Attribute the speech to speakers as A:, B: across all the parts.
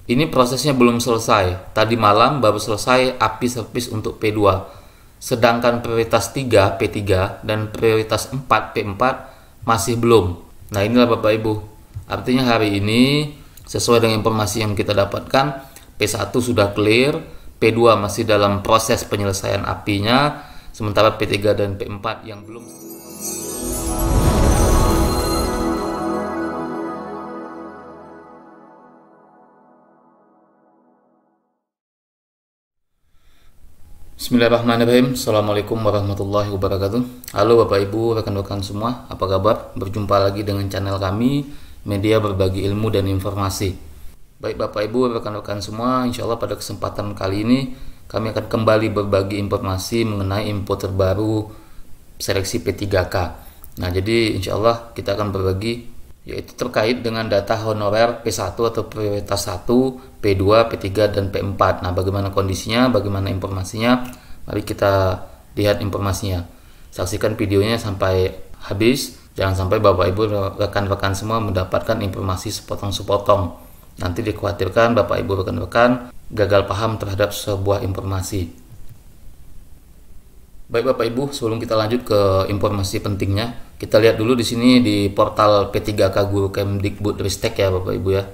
A: Ini prosesnya belum selesai. Tadi malam baru selesai API servis untuk P2. Sedangkan prioritas 3 P3 dan prioritas 4 P4 masih belum. Nah, inilah Bapak Ibu. Artinya hari ini sesuai dengan informasi yang kita dapatkan, P1 sudah clear, P2 masih dalam proses penyelesaian API-nya, sementara P3 dan P4 yang belum. Bismillahirrahmanirrahim. Assalamualaikum warahmatullahi wabarakatuh. Halo Bapak Ibu, rekan-rekan semua, apa kabar? Berjumpa lagi dengan channel kami, media berbagi ilmu dan informasi. Baik Bapak Ibu, rekan-rekan semua, insya Allah pada kesempatan kali ini kami akan kembali berbagi informasi mengenai info terbaru seleksi P3K. Nah, jadi insya Allah kita akan berbagi yaitu terkait dengan data honorer P1 atau prioritas 1, P2, P3, dan P4. Nah, bagaimana kondisinya, bagaimana informasinya, mari kita lihat informasinya. Saksikan videonya sampai habis, jangan sampai Bapak Ibu rekan-rekan semua mendapatkan informasi sepotong-sepotong. Nanti dikhawatirkan Bapak Ibu rekan-rekan gagal paham terhadap sebuah informasi. Baik Bapak Ibu, sebelum kita lanjut ke informasi pentingnya, kita lihat dulu di sini di portal P3K Guru Kemdikbudristek ya Bapak Ibu ya.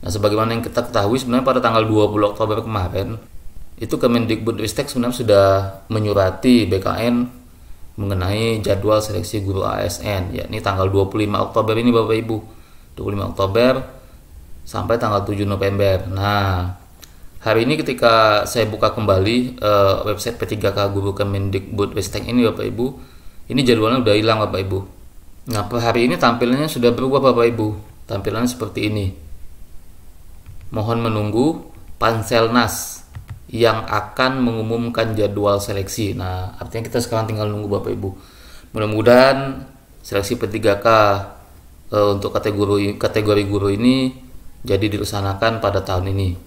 A: Nah, sebagaimana yang kita ketahui sebenarnya pada tanggal 20 Oktober kemarin itu Kemdikbudristek sebenarnya sudah menyurati BKN mengenai jadwal seleksi guru ASN, yakni tanggal 25 Oktober ini Bapak Ibu. 25 Oktober sampai tanggal 7 November. Nah, hari ini ketika saya buka kembali website P3K Guru Kemdikbudristek ini Bapak Ibu, ini jadwalnya udah hilang Bapak Ibu. Nah, per hari ini tampilannya sudah berubah Bapak Ibu. Tampilannya seperti ini. Mohon menunggu Panselnas yang akan mengumumkan jadwal seleksi. Nah, artinya kita sekarang tinggal nunggu Bapak Ibu. Mudah-mudahan seleksi P3K untuk kategori guru ini jadi dilaksanakan pada tahun ini.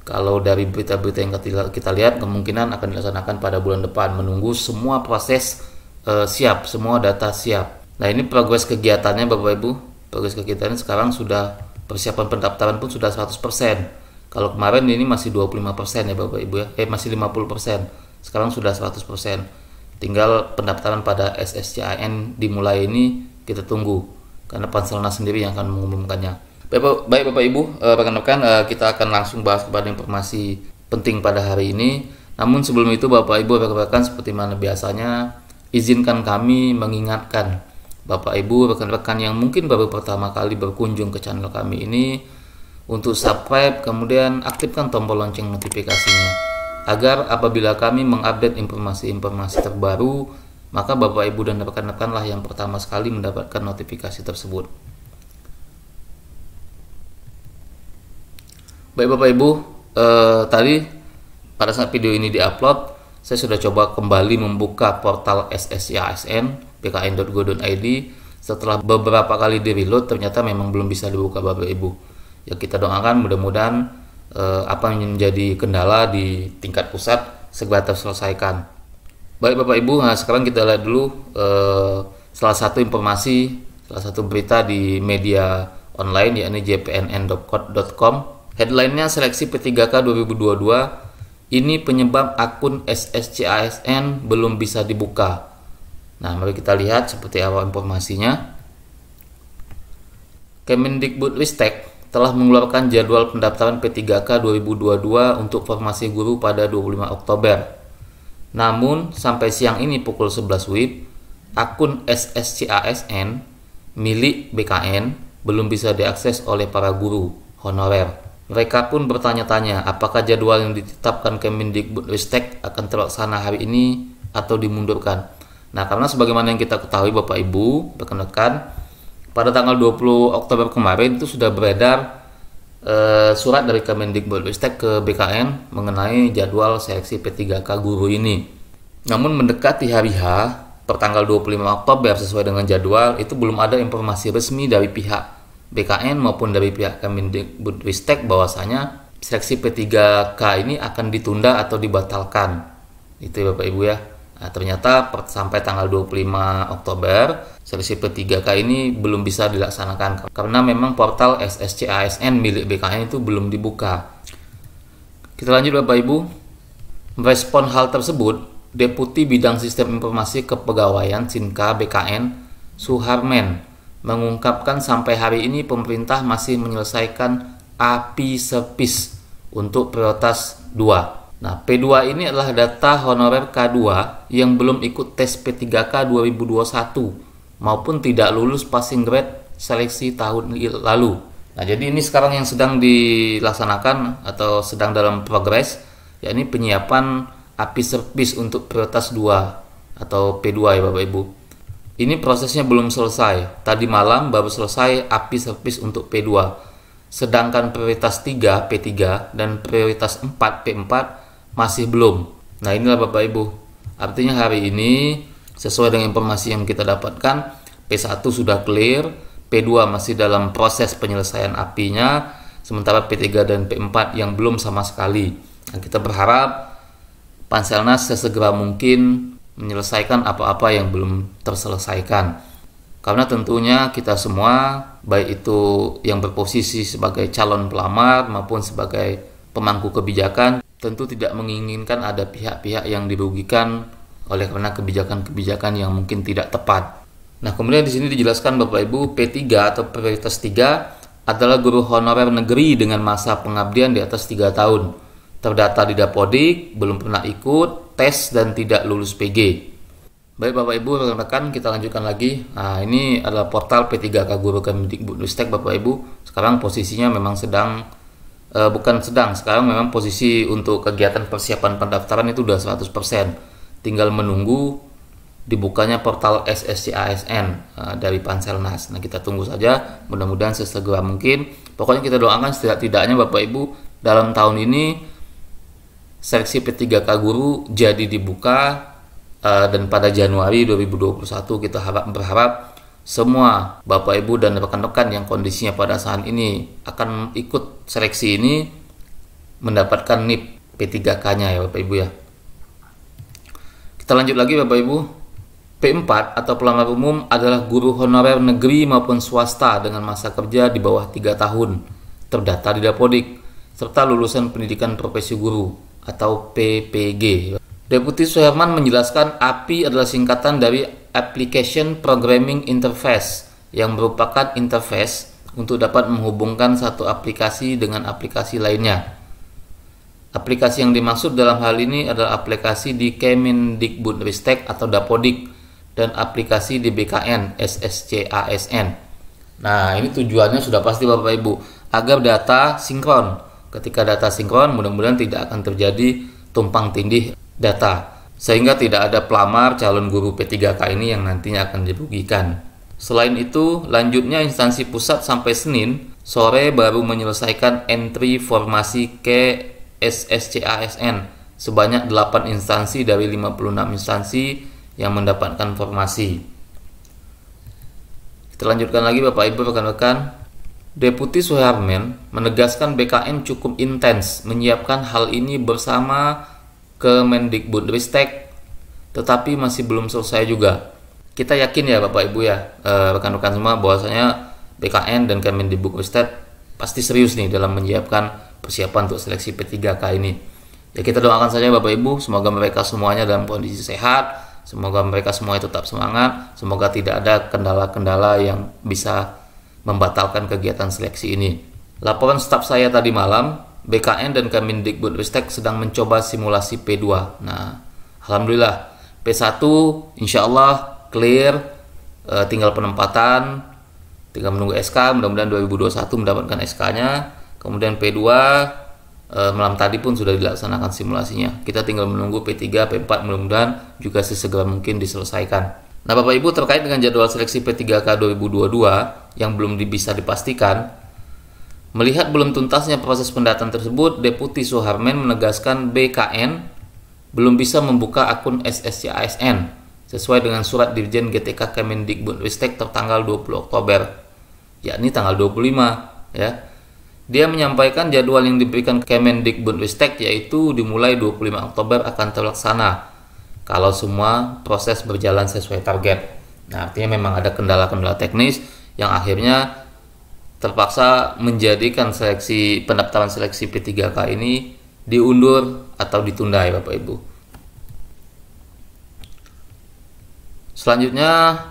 A: Kalau dari berita-berita yang kita lihat, kemungkinan akan dilaksanakan pada bulan depan. Menunggu semua proses siap, semua data siap. Nah, ini progres kegiatannya Bapak Ibu. Progres kegiatannya sekarang sudah persiapan pendaftaran pun sudah 100%. Kalau kemarin ini masih 25% ya Bapak Ibu ya. Masih 50%. Sekarang sudah 100%. Tinggal pendaftaran pada SSCAN dimulai ini kita tunggu. Karena Panselnas sendiri yang akan mengumumkannya. Baik Bapak Ibu, rekan-rekan, kita akan langsung bahas kepada informasi penting pada hari ini. Namun sebelum itu Bapak Ibu rekan-rekan, seperti mana biasanya, izinkan kami mengingatkan Bapak Ibu rekan-rekan yang mungkin baru pertama kali berkunjung ke channel kami ini untuk subscribe, kemudian aktifkan tombol lonceng notifikasinya agar apabila kami mengupdate informasi-informasi terbaru, maka Bapak Ibu dan rekan-rekanlah yang pertama sekali mendapatkan notifikasi tersebut. Baik Bapak Ibu, tadi pada saat video ini diupload, saya sudah coba kembali membuka portal SSCASN bkn.go.id. Setelah beberapa kali di-reload, ternyata memang belum bisa dibuka Bapak Ibu. Ya, kita doakan mudah-mudahan apa yang menjadi kendala di tingkat pusat segera terselesaikan. Baik Bapak Ibu, nah sekarang kita lihat dulu salah satu informasi, salah satu berita di media online yakni jpnn.com. Headline-nya seleksi P3K 2022, ini penyebab akun SSCASN belum bisa dibuka. Nah, mari kita lihat seperti apa informasinya. Kemdikbudristek telah mengeluarkan jadwal pendaftaran P3K 2022 untuk formasi guru pada 25 Oktober. Namun, sampai siang ini pukul 11 WIB, akun SSCASN milik BKN belum bisa diakses oleh para guru honorer. Mereka pun bertanya-tanya apakah jadwal yang ditetapkan Kemdikbudristek akan terlaksana hari ini atau dimundurkan. Nah, karena sebagaimana yang kita ketahui Bapak Ibu, rekan-rekan, pada tanggal 20 Oktober kemarin itu sudah beredar surat dari Kemdikbudristek ke BKN mengenai jadwal seleksi P3K guru ini. Namun mendekati hari H, pertanggal 25 Oktober sesuai dengan jadwal, itu belum ada informasi resmi dari pihak BKN maupun dari pihak Kemdikbudristek bahwasanya seleksi P3K ini akan ditunda atau dibatalkan. Itu ya Bapak Ibu ya. Nah, ternyata sampai tanggal 25 Oktober seleksi P3K ini belum bisa dilaksanakan karena memang portal SSC-ASN milik BKN itu belum dibuka. Kita lanjut Bapak Ibu. Merespon hal tersebut, Deputi Bidang Sistem Informasi Kepegawaian Sinka BKN Suharmen mengungkapkan sampai hari ini pemerintah masih menyelesaikan API Servis untuk prioritas 2. Nah, P2 ini adalah data honorer K2 yang belum ikut tes P3K 2021 maupun tidak lulus passing grade seleksi tahun lalu. Nah, jadi ini sekarang yang sedang dilaksanakan atau sedang dalam progres, yakni penyiapan API Servis untuk prioritas 2 atau P2 ya Bapak Ibu. Ini prosesnya belum selesai. Tadi malam baru selesai API Servis untuk P2. Sedangkan prioritas 3 P3 dan prioritas 4 P4 masih belum. Nah, inilah Bapak Ibu. Artinya hari ini sesuai dengan informasi yang kita dapatkan, P1 sudah clear, P2 masih dalam proses penyelesaian API-nya, sementara P3 dan P4 yang belum sama sekali. Nah, kita berharap Panselnas sesegera mungkin menyelesaikan apa-apa yang belum terselesaikan. Karena tentunya kita semua, baik itu yang berposisi sebagai calon pelamar maupun sebagai pemangku kebijakan, tentu tidak menginginkan ada pihak-pihak yang dirugikan oleh karena kebijakan-kebijakan yang mungkin tidak tepat. Nah, kemudian di sini dijelaskan Bapak Ibu, P3 atau prioritas 3 adalah guru honorer negeri dengan masa pengabdian di atas 3 tahun. Terdata di Dapodik, belum pernah ikut tes dan tidak lulus PG. Baik Bapak Ibu, rekan-rekan, kita lanjutkan lagi. Nah, ini adalah portal P3K Guru Kemdikbudristek Bapak Ibu. Sekarang posisinya memang sekarang memang posisi untuk kegiatan persiapan pendaftaran itu sudah 100%. Tinggal menunggu dibukanya portal SSC-ASN dari Panselnas. Nah, kita tunggu saja, mudah-mudahan sesegera mungkin. Pokoknya kita doakan setidak-tidaknya Bapak Ibu dalam tahun ini seleksi P3K Guru jadi dibuka, dan pada Januari 2021 kita berharap semua Bapak Ibu dan rekan-rekan yang kondisinya pada saat ini akan ikut seleksi ini mendapatkan NIP P3K-nya ya Bapak Ibu ya. Kita lanjut lagi Bapak Ibu. P4 atau pelamar umum adalah guru honorer negeri maupun swasta dengan masa kerja di bawah 3 tahun, terdata di Dapodik, serta lulusan pendidikan profesi guru atau PPG. Deputi Suherman menjelaskan API adalah singkatan dari Application Programming Interface yang merupakan interface untuk dapat menghubungkan satu aplikasi dengan aplikasi lainnya. Aplikasi yang dimaksud dalam hal ini adalah aplikasi di Kemendikbudristek atau Dapodik dan aplikasi di BKN SSC-ASN. Nah, ini tujuannya sudah pasti Bapak Ibu, agar data sinkron. Ketika data sinkron, mudah-mudahan tidak akan terjadi tumpang tindih data, sehingga tidak ada pelamar calon guru P3K ini yang nantinya akan dirugikan. Selain itu, lanjutnya instansi pusat sampai Senin sore baru menyelesaikan entry formasi ke SSC-ASN sebanyak 8 instansi dari 56 instansi yang mendapatkan formasi. Kita lanjutkan lagi Bapak Ibu rekan-rekan. Deputi Suharmen menegaskan BKN cukup intens menyiapkan hal ini bersama Kemendikbudristek, tetapi masih belum selesai juga. Kita yakin ya Bapak Ibu ya, rekan-rekan semua, bahwasanya BKN dan Kemendikbudristek pasti serius nih dalam menyiapkan persiapan untuk seleksi P3K ini. Ya, kita doakan saja Bapak Ibu, semoga mereka semuanya dalam kondisi sehat, semoga mereka semuanya tetap semangat, semoga tidak ada kendala-kendala yang bisa membatalkan kegiatan seleksi ini. Laporan staf saya tadi malam, BKN dan Kemendikbudristek sedang mencoba simulasi P2. Nah, alhamdulillah P1 insya Allah clear, tinggal penempatan, tinggal menunggu SK, mudah-mudahan 2021 mendapatkan SK-nya. Kemudian P2 malam tadi pun sudah dilaksanakan simulasinya. Kita tinggal menunggu P3, P4, mudah-mudahan juga sesegera mungkin diselesaikan. Nah Bapak Ibu, terkait dengan jadwal seleksi P3K 2022 yang belum bisa dipastikan, melihat belum tuntasnya proses pendataan tersebut, Deputi Suharmen menegaskan BKN belum bisa membuka akun SSC-ASN sesuai dengan surat Dirjen GTK Kemendikbudristek tertanggal 20 Oktober, yakni tanggal 25 ya. Dia menyampaikan jadwal yang diberikan Kemendikbudristek yaitu dimulai 25 Oktober akan terlaksana kalau semua proses berjalan sesuai target. Nah, artinya memang ada kendala-kendala teknis yang akhirnya terpaksa menjadikan pendaftaran seleksi P3K ini diundur atau ditunda ya Bapak Ibu. Selanjutnya,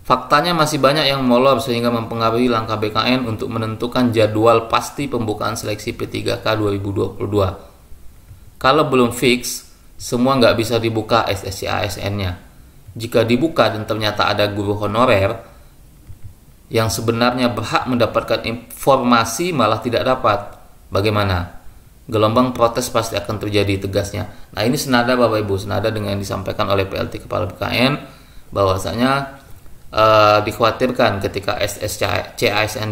A: faktanya masih banyak yang molor sehingga mempengaruhi langkah BKN untuk menentukan jadwal pasti pembukaan seleksi P3K 2022. Kalau belum fix, semua nggak bisa dibuka SSC ASN-nya. Jika dibuka dan ternyata ada guru honorer yang sebenarnya berhak mendapatkan informasi malah tidak dapat, bagaimana? Gelombang protes pasti akan terjadi, tegasnya. Nah, ini senada Bapak Ibu, senada dengan yang disampaikan oleh PLT Kepala BKN, bahwasanya dikhawatirkan ketika SSC ASN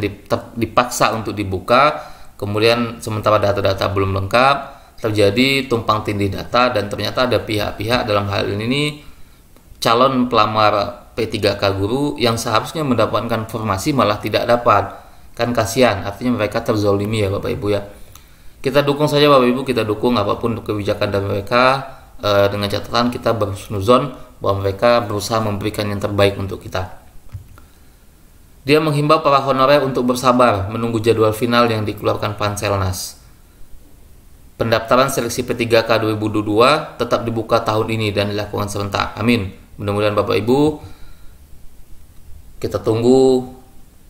A: dipaksa untuk dibuka, kemudian sementara data-data belum lengkap, terjadi tumpang tindih data dan ternyata ada pihak-pihak, dalam hal ini calon pelamar P3K guru yang seharusnya mendapatkan informasi malah tidak dapat. Kan kasihan, artinya mereka terzolimi ya Bapak Ibu ya. Kita dukung saja Bapak Ibu, kita dukung apapun kebijakan dari mereka, dengan catatan kita berhusnuzon bahwa mereka berusaha memberikan yang terbaik untuk kita. Dia menghimbau para honorer untuk bersabar menunggu jadwal final yang dikeluarkan Panselnas. Pendaftaran seleksi P3K 2022 tetap dibuka tahun ini dan dilakukan serentak. Amin. Mudah-mudahan Bapak Ibu, kita tunggu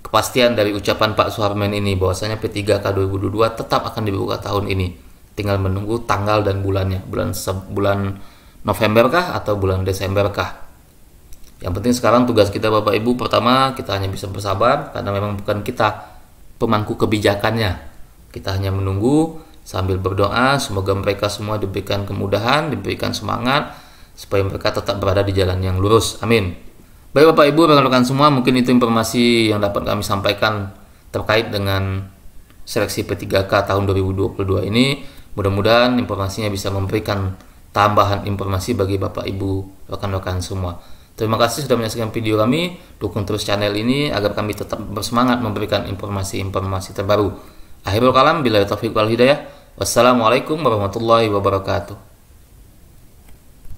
A: kepastian dari ucapan Pak Suharmen ini bahwasanya P3K 2022 tetap akan dibuka tahun ini. Tinggal menunggu tanggal dan bulannya, bulan November kah atau bulan Desember kah. Yang penting sekarang tugas kita Bapak Ibu, pertama kita hanya bisa bersabar karena memang bukan kita pemangku kebijakannya. Kita hanya menunggu sambil berdoa semoga mereka semua diberikan kemudahan, diberikan semangat supaya mereka tetap berada di jalan yang lurus. Amin. Baik Bapak Ibu, rekan-rekan semua, mungkin itu informasi yang dapat kami sampaikan terkait dengan seleksi P3K tahun 2022 ini. Mudah-mudahan informasinya bisa memberikan tambahan informasi bagi Bapak Ibu, rekan-rekan semua. Terima kasih sudah menyaksikan video kami. Dukung terus channel ini agar kami tetap bersemangat memberikan informasi-informasi terbaru. Akhirul kalam, billahi taufiq wal hidayah. Wassalamualaikum warahmatullahi wabarakatuh.